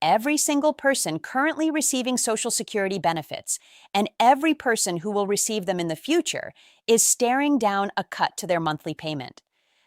every single person currently receiving Social Security benefits and every person who will receive them in the future is staring down a cut to their monthly payment.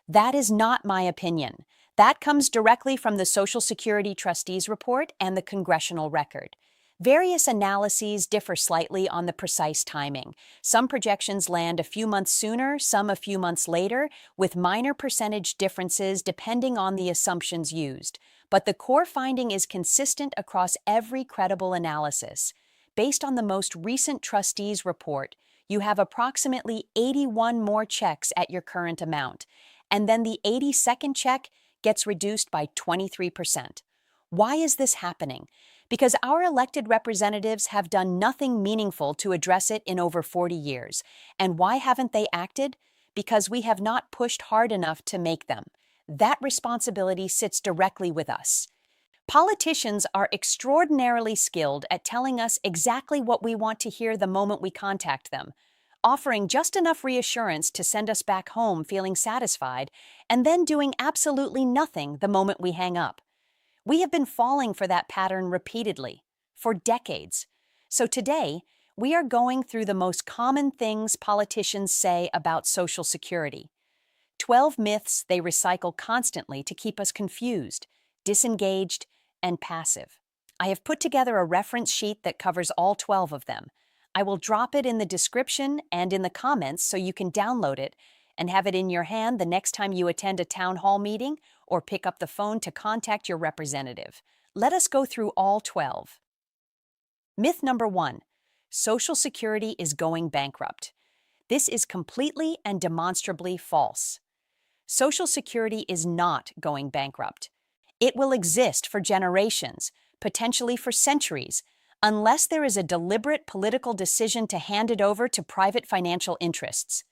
That is not my opinion. That comes directly from the Social Security Trustees Report and the congressional record. Various analyses differ slightly on the precise timing. Some projections land a few months sooner, some a few months later, with minor percentage differences depending on the assumptions used. But the core finding is consistent across every credible analysis. Based on the most recent trustees report, you have approximately 81 more checks at your current amount, and then the 82nd check gets reduced by 23%. Why is this happening? Because our elected representatives have done nothing meaningful to address it in over 40 years. And why haven't they acted? Because we have not pushed hard enough to make them. That responsibility sits directly with us. Politicians are extraordinarily skilled at telling us exactly what we want to hear the moment we contact them, offering just enough reassurance to send us back home feeling satisfied, and then doing absolutely nothing the moment we hang up. We have been falling for that pattern repeatedly, for decades. So today, we are going through the most common things politicians say about Social Security. 12 myths they recycle constantly to keep us confused, disengaged, and passive. I have put together a reference sheet that covers all 12 of them. I will drop it in the description and in the comments so you can download it and have it in your hand the next time you attend a town hall meeting or pick up the phone to contact your representative. Let us go through all 12. Myth number 1. Social Security is going bankrupt. This is completely and demonstrably false. Social Security is not going bankrupt. It will exist for generations, potentially for centuries, unless there is a deliberate political decision to hand it over to private financial interests,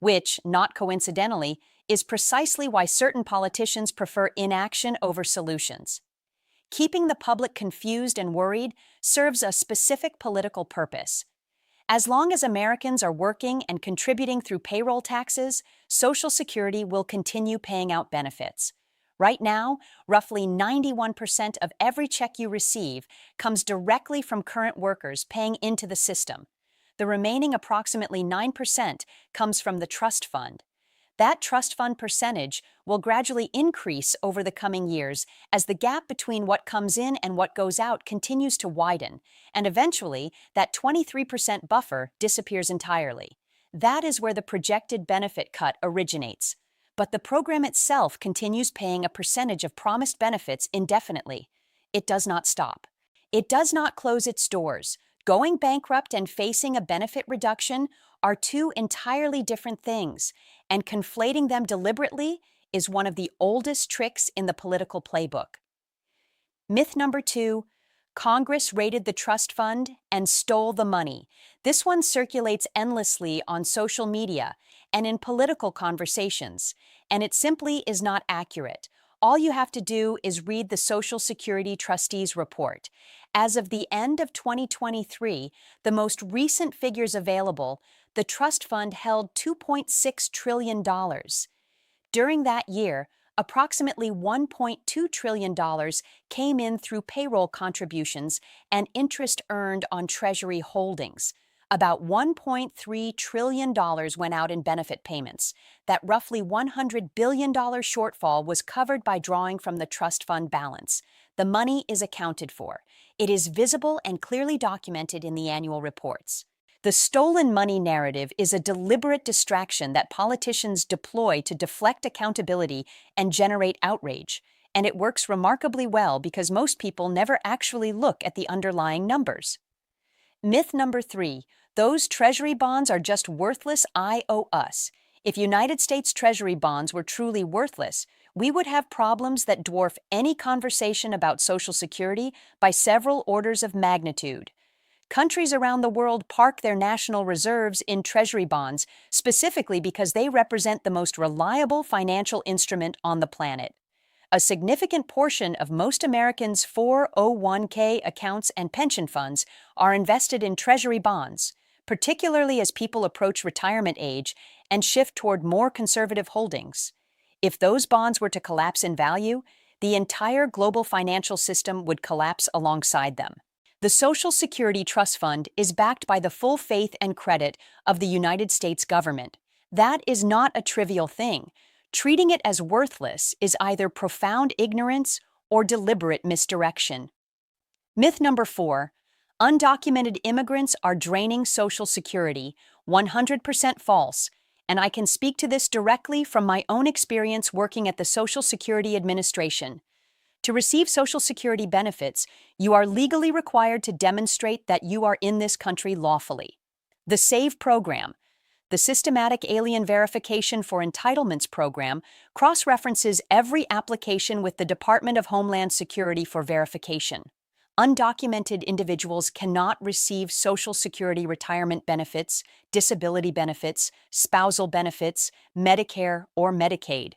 which, not coincidentally, is precisely why certain politicians prefer inaction over solutions. Keeping the public confused and worried serves a specific political purpose. As long as Americans are working and contributing through payroll taxes, Social Security will continue paying out benefits. Right now, roughly 91% of every check you receive comes directly from current workers paying into the system. The remaining approximately 9% comes from the trust fund. That trust fund percentage will gradually increase over the coming years as the gap between what comes in and what goes out continues to widen, and eventually that 23% buffer disappears entirely. That is where the projected benefit cut originates. But the program itself continues paying a percentage of promised benefits indefinitely. It does not stop. It does not close its doors. Going bankrupt and facing a benefit reduction are two entirely different things, and conflating them deliberately is one of the oldest tricks in the political playbook. Myth number 2, Congress raided the trust fund and stole the money. This one circulates endlessly on social media and in political conversations, and it simply is not accurate. All you have to do is read the Social Security Trustees Report. As of the end of 2023, the most recent figures available, the trust fund held $2.6 trillion. During that year, approximately $1.2 trillion came in through payroll contributions and interest earned on Treasury holdings. About $1.3 trillion went out in benefit payments. That roughly $100 billion shortfall was covered by drawing from the trust fund balance. The money is accounted for. It is visible and clearly documented in the annual reports. The stolen money narrative is a deliberate distraction that politicians deploy to deflect accountability and generate outrage. And it works remarkably well because most people never actually look at the underlying numbers. Myth number 3, those Treasury bonds are just worthless IOUs. If United States Treasury bonds were truly worthless, we would have problems that dwarf any conversation about Social Security by several orders of magnitude. Countries around the world park their national reserves in Treasury bonds specifically because they represent the most reliable financial instrument on the planet. A significant portion of most Americans' 401k accounts and pension funds are invested in Treasury bonds, particularly as people approach retirement age and shift toward more conservative holdings. If those bonds were to collapse in value, the entire global financial system would collapse alongside them. The Social Security Trust Fund is backed by the full faith and credit of the United States government. That is not a trivial thing. Treating it as worthless is either profound ignorance or deliberate misdirection. Myth number 4. Undocumented immigrants are draining Social Security. 100% false. And I can speak to this directly from my own experience working at the Social Security Administration. To receive Social Security benefits, you are legally required to demonstrate that you are in this country lawfully. The SAVE program, the Systematic Alien Verification for Entitlements program, cross-references every application with the Department of Homeland Security for verification. Undocumented individuals cannot receive Social Security retirement benefits, disability benefits, spousal benefits, Medicare, or Medicaid.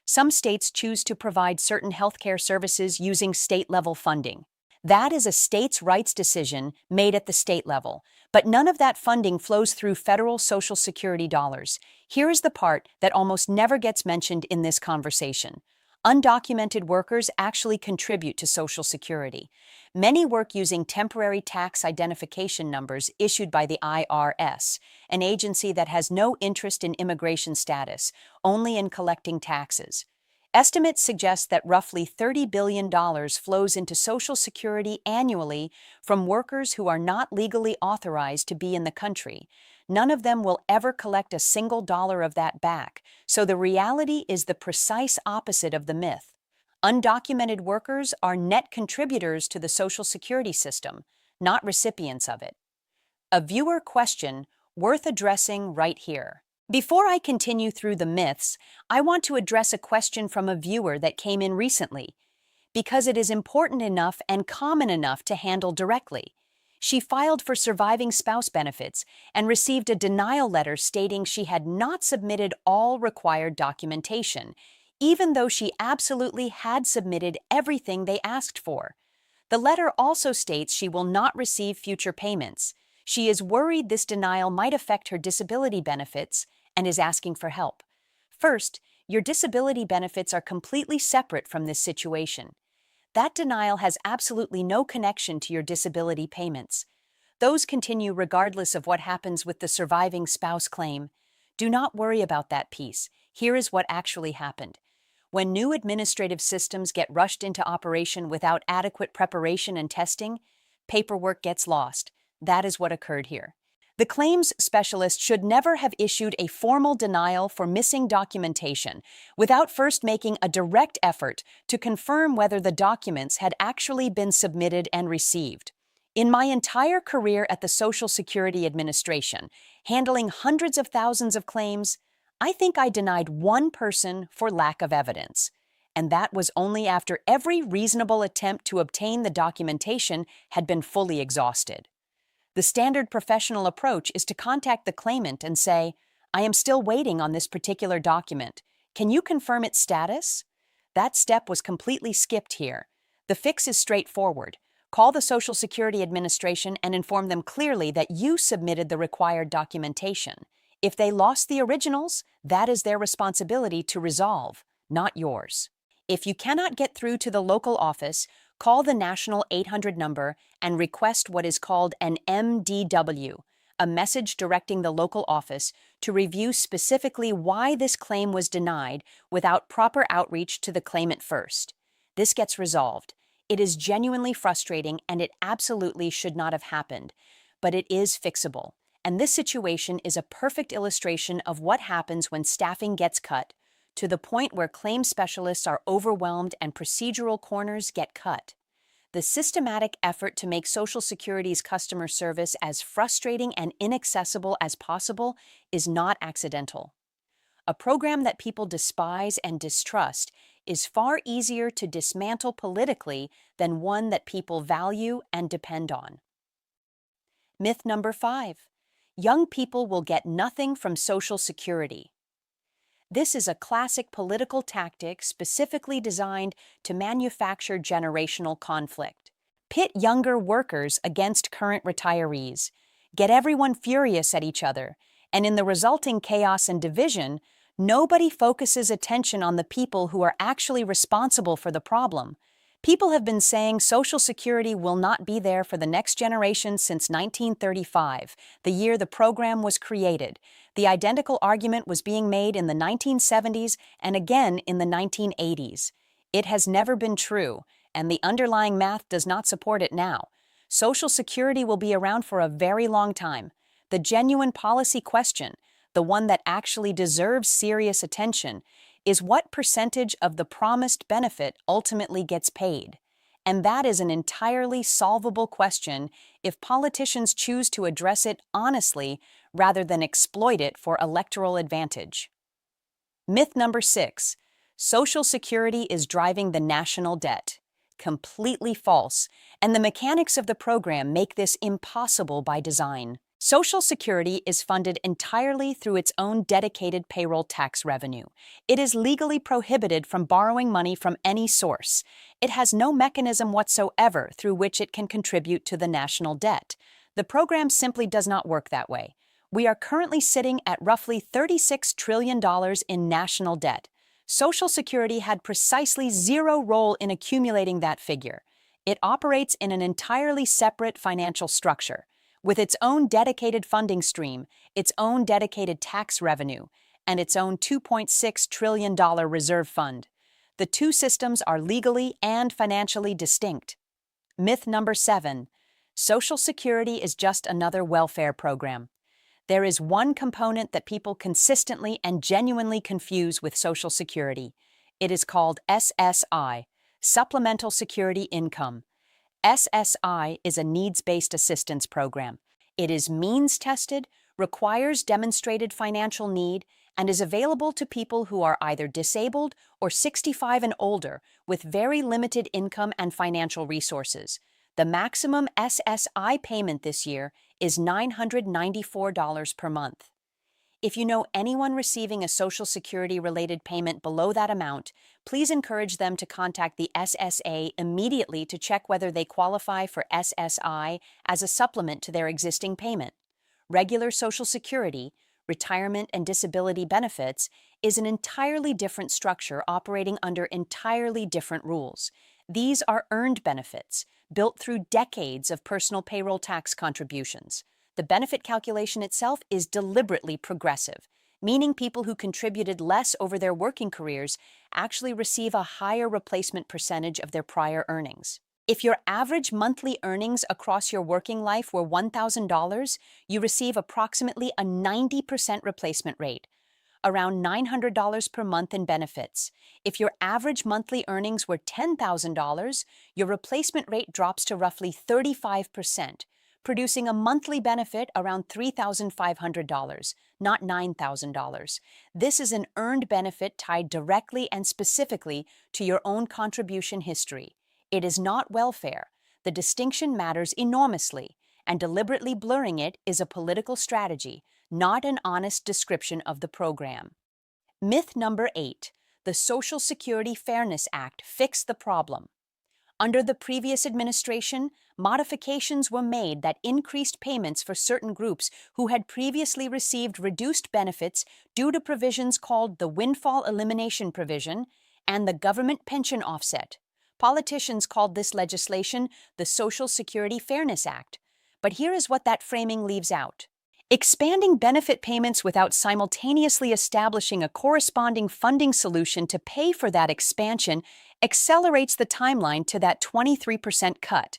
Some states choose to provide certain healthcare services using state-level funding. That is a states' rights decision made at the state level, but none of that funding flows through federal Social Security dollars. Here is the part that almost never gets mentioned in this conversation. Undocumented workers actually contribute to Social Security. Many work using temporary tax identification numbers issued by the IRS, an agency that has no interest in immigration status, only in collecting taxes. Estimates suggest that roughly $30 billion flows into Social Security annually from workers who are not legally authorized to be in the country. None of them will ever collect a single dollar of that back, so the reality is the precise opposite of the myth. Undocumented workers are net contributors to the Social Security system, not recipients of it. A viewer question worth addressing right here. Before I continue through the myths, I want to address a question from a viewer that came in recently, because it is important enough and common enough to handle directly. She filed for surviving spouse benefits and received a denial letter stating she had not submitted all required documentation, even though she absolutely had submitted everything they asked for. The letter also states she will not receive future payments. She is worried this denial might affect her disability benefits and is asking for help. First, your disability benefits are completely separate from this situation. That denial has absolutely no connection to your disability payments. Those continue regardless of what happens with the surviving spouse claim. Do not worry about that piece. Here is what actually happened. When new administrative systems get rushed into operation without adequate preparation and testing, paperwork gets lost. That is what occurred here. The claims specialist should never have issued a formal denial for missing documentation without first making a direct effort to confirm whether the documents had actually been submitted and received. In my entire career at the Social Security Administration, handling hundreds of thousands of claims, I think I denied one person for lack of evidence. And that was only after every reasonable attempt to obtain the documentation had been fully exhausted. The standard professional approach is to contact the claimant and say, "I am still waiting on this particular document. Can you confirm its status?" That step was completely skipped here. The fix is straightforward. Call the Social Security Administration and inform them clearly that you submitted the required documentation. If they lost the originals, that is their responsibility to resolve, not yours. If you cannot get through to the local office, call the national 800 number and request what is called an MDW, a message directing the local office to review specifically why this claim was denied without proper outreach to the claimant first. This gets resolved. It is genuinely frustrating and it absolutely should not have happened, but it is fixable. And this situation is a perfect illustration of what happens when staffing gets cut, to the point where claim specialists are overwhelmed and procedural corners get cut. The systematic effort to make Social Security's customer service as frustrating and inaccessible as possible is not accidental. A program that people despise and distrust is far easier to dismantle politically than one that people value and depend on. Myth number 5. Young people will get nothing from Social Security. This is a classic political tactic specifically designed to manufacture generational conflict. Pit younger workers against current retirees, get everyone furious at each other, and in the resulting chaos and division, Nobody focuses attention on the people who are actually responsible for the problem. People have been saying Social Security will not be there for the next generation since 1935, the year the program was created. The identical argument was being made in the 1970s and again in the 1980s. It has never been true, and the underlying math does not support it now. Social Security will be around for a very long time. The genuine policy question, the one that actually deserves serious attention, is what percentage of the promised benefit ultimately gets paid. And that is an entirely solvable question if politicians choose to address it honestly rather than exploit it for electoral advantage. Myth number 6. Social Security is driving the national debt. Completely false, and the mechanics of the program make this impossible by design. Social Security is funded entirely through its own dedicated payroll tax revenue. It is legally prohibited from borrowing money from any source. It has no mechanism whatsoever through which it can contribute to the national debt. The program simply does not work that way. We are currently sitting at roughly $36 trillion in national debt. Social Security had precisely zero role in accumulating that figure. It operates in an entirely separate financial structure, with its own dedicated funding stream, its own dedicated tax revenue, and its own $2.6 trillion reserve fund. The two systems are legally and financially distinct. Myth number 7. Social Security is just another welfare program. There is one component that people consistently and genuinely confuse with Social Security. It is called SSI, Supplemental Security Income. SSI is a needs-based assistance program. It is means-tested, requires demonstrated financial need, and is available to people who are either disabled or 65 and older with very limited income and financial resources. The maximum SSI payment this year is $994 per month. If you know anyone receiving a Social Security-related payment below that amount, please encourage them to contact the SSA immediately to check whether they qualify for SSI as a supplement to their existing payment. Regular Social Security, retirement and disability benefits, is an entirely different structure operating under entirely different rules. These are earned benefits, built through decades of personal payroll tax contributions. The benefit calculation itself is deliberately progressive, meaning people who contributed less over their working careers actually receive a higher replacement percentage of their prior earnings. If your average monthly earnings across your working life were $1,000, you receive approximately a 90% replacement rate, around $900 per month in benefits. If your average monthly earnings were $10,000, your replacement rate drops to roughly 35%, producing a monthly benefit around $3,500, not $9,000. This is an earned benefit tied directly and specifically to your own contribution history. It is not welfare. The distinction matters enormously, and deliberately blurring it is a political strategy, not an honest description of the program. Myth number 8. The Social Security Fairness Act fixed the problem. Under the previous administration, modifications were made that increased payments for certain groups who had previously received reduced benefits due to provisions called the Windfall Elimination Provision and the Government Pension Offset. Politicians called this legislation the Social Security Fairness Act. But here is what that framing leaves out. Expanding benefit payments without simultaneously establishing a corresponding funding solution to pay for that expansion accelerates the timeline to that 23% cut.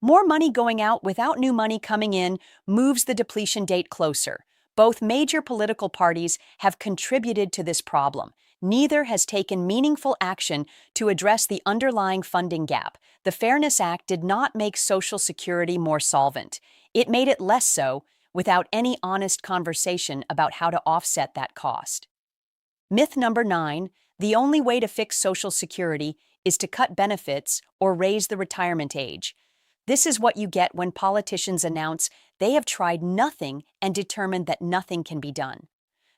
More money going out without new money coming in moves the depletion date closer. Both major political parties have contributed to this problem. Neither has taken meaningful action to address the underlying funding gap. The Fairness Act did not make Social Security more solvent. It made it less so, without any honest conversation about how to offset that cost. Myth number 9, the only way to fix Social Security is to cut benefits or raise the retirement age. This is what you get when politicians announce they have tried nothing and determined that nothing can be done.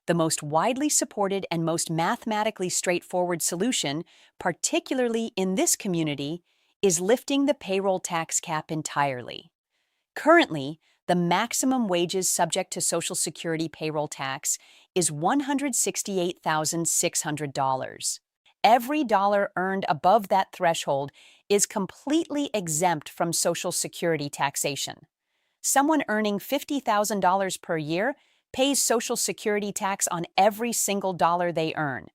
The most widely supported and most mathematically straightforward solution, particularly in this community, is lifting the payroll tax cap entirely. Currently, The maximum wages subject to Social Security payroll tax is $168,600. Every dollar earned above that threshold is completely exempt from Social Security taxation. Someone earning $50,000 per year pays Social Security tax on every single dollar they earn,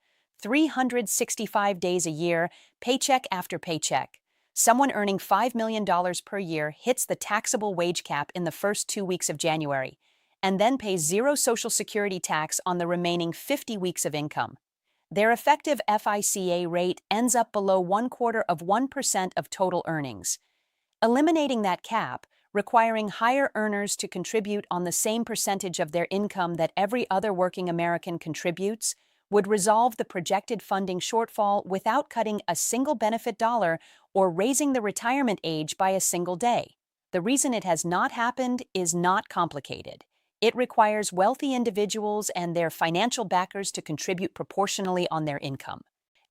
365 days a year, paycheck after paycheck. Someone earning $5 million per year hits the taxable wage cap in the first 2 weeks of January, and then pays zero Social Security tax on the remaining 50 weeks of income. Their effective FICA rate ends up below 0.25% of total earnings. Eliminating that cap, requiring higher earners to contribute on the same percentage of their income that every other working American contributes, would resolve the projected funding shortfall without cutting a single benefit dollar or raising the retirement age by a single day. The reason it has not happened is not complicated. It requires wealthy individuals and their financial backers to contribute proportionally on their income.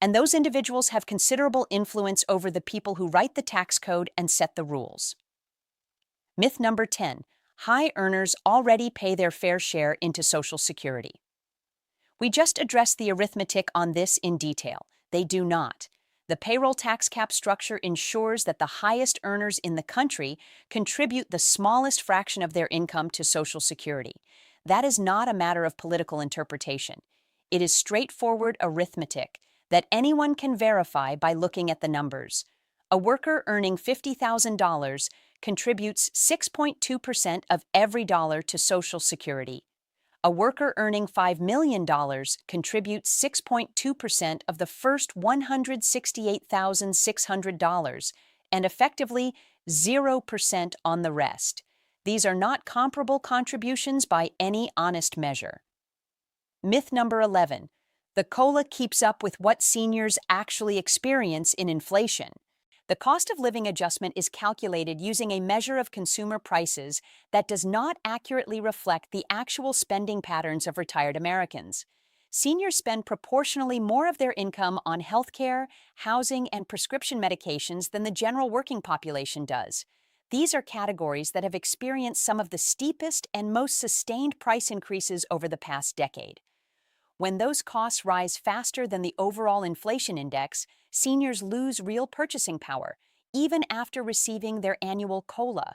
And those individuals have considerable influence over the people who write the tax code and set the rules. Myth number 10. High earners already pay their fair share into Social Security. We just addressed the arithmetic on this in detail. They do not. The payroll tax cap structure ensures that the highest earners in the country contribute the smallest fraction of their income to Social Security. That is not a matter of political interpretation. It is straightforward arithmetic that anyone can verify by looking at the numbers. A worker earning $50,000 contributes 6.2% of every dollar to Social Security. A worker earning $5 million contributes 6.2% of the first $168,600 and effectively 0% on the rest. These are not comparable contributions by any honest measure. Myth number 11. The COLA keeps up with what seniors actually experience in inflation. The cost of living adjustment is calculated using a measure of consumer prices that does not accurately reflect the actual spending patterns of retired Americans. Seniors spend proportionally more of their income on healthcare, housing, and prescription medications than the general working population does. These are categories that have experienced some of the steepest and most sustained price increases over the past decade. When those costs rise faster than the overall inflation index, seniors lose real purchasing power, even after receiving their annual COLA.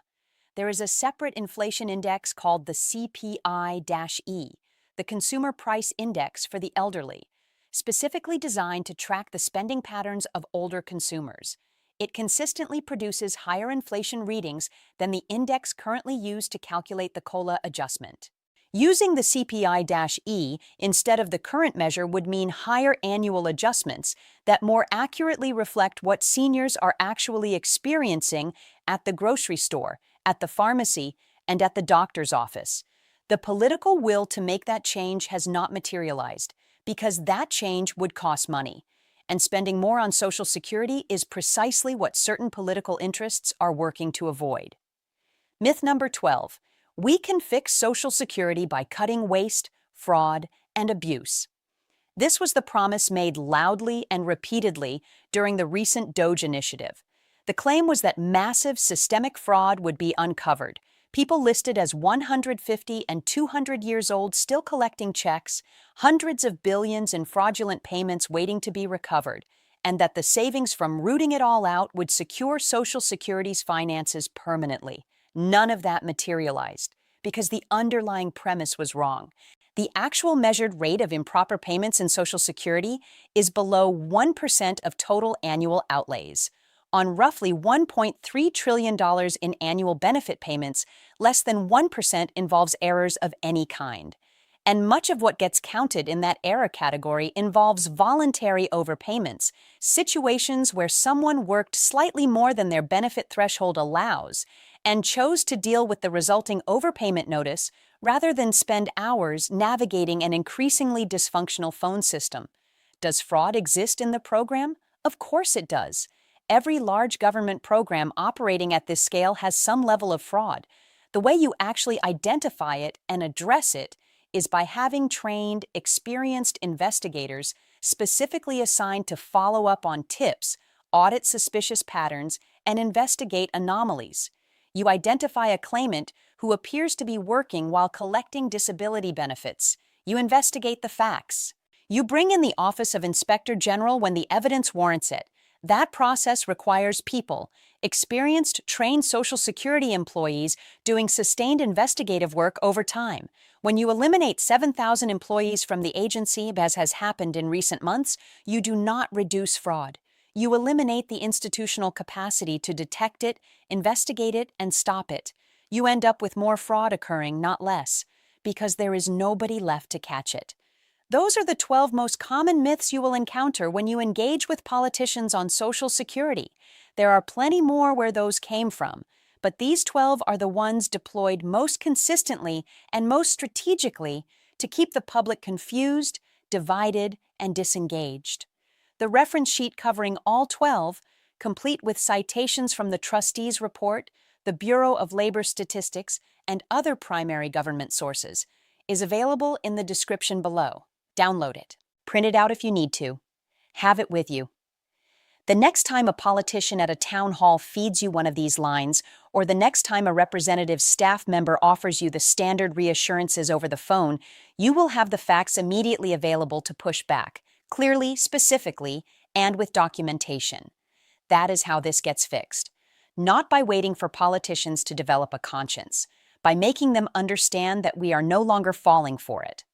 There is a separate inflation index called the CPI-E, the Consumer Price Index for the elderly, specifically designed to track the spending patterns of older consumers. It consistently produces higher inflation readings than the index currently used to calculate the COLA adjustment. Using the CPI-E instead of the current measure would mean higher annual adjustments that more accurately reflect what seniors are actually experiencing at the grocery store, at the pharmacy, and at the doctor's office. The political will to make that change has not materialized because that change would cost money, and spending more on Social Security is precisely what certain political interests are working to avoid. Myth number 12. We can fix Social Security by cutting waste, fraud, and abuse. This was the promise made loudly and repeatedly during the recent DOGE initiative. The claim was that massive systemic fraud would be uncovered, people listed as 150 and 200 years old still collecting checks, hundreds of billions in fraudulent payments waiting to be recovered, and that the savings from rooting it all out would secure Social Security's finances permanently. None of that materialized because the underlying premise was wrong. The actual measured rate of improper payments in Social Security is below 1% of total annual outlays. On roughly $1.3 trillion in annual benefit payments, less than 1% involves errors of any kind. And much of what gets counted in that error category involves voluntary overpayments, situations where someone worked slightly more than their benefit threshold allows and chose to deal with the resulting overpayment notice rather than spend hours navigating an increasingly dysfunctional phone system. Does fraud exist in the program? Of course it does. Every large government program operating at this scale has some level of fraud. The way you actually identify it and address it is by having trained, experienced investigators specifically assigned to follow up on tips, audit suspicious patterns, and investigate anomalies. You identify a claimant who appears to be working while collecting disability benefits. You investigate the facts. You bring in the Office of Inspector General when the evidence warrants it. That process requires people, experienced, trained Social Security employees doing sustained investigative work over time. When you eliminate 7,000 employees from the agency, as has happened in recent months, you do not reduce fraud. You eliminate the institutional capacity to detect it, investigate it, and stop it. You end up with more fraud occurring, not less, because there is nobody left to catch it. Those are the 12 most common myths you will encounter when you engage with politicians on Social Security. There are plenty more where those came from, but these 12 are the ones deployed most consistently and most strategically to keep the public confused, divided, and disengaged. The reference sheet covering all 12, complete with citations from the Trustees Report, the Bureau of Labor Statistics, and other primary government sources, is available in the description below. Download it. Print it out if you need to. Have it with you. The next time a politician at a town hall feeds you one of these lines, or the next time a representative staff member offers you the standard reassurances over the phone, you will have the facts immediately available to push back, clearly, specifically, and with documentation. That is how this gets fixed. Not by waiting for politicians to develop a conscience, by making them understand that we are no longer falling for it.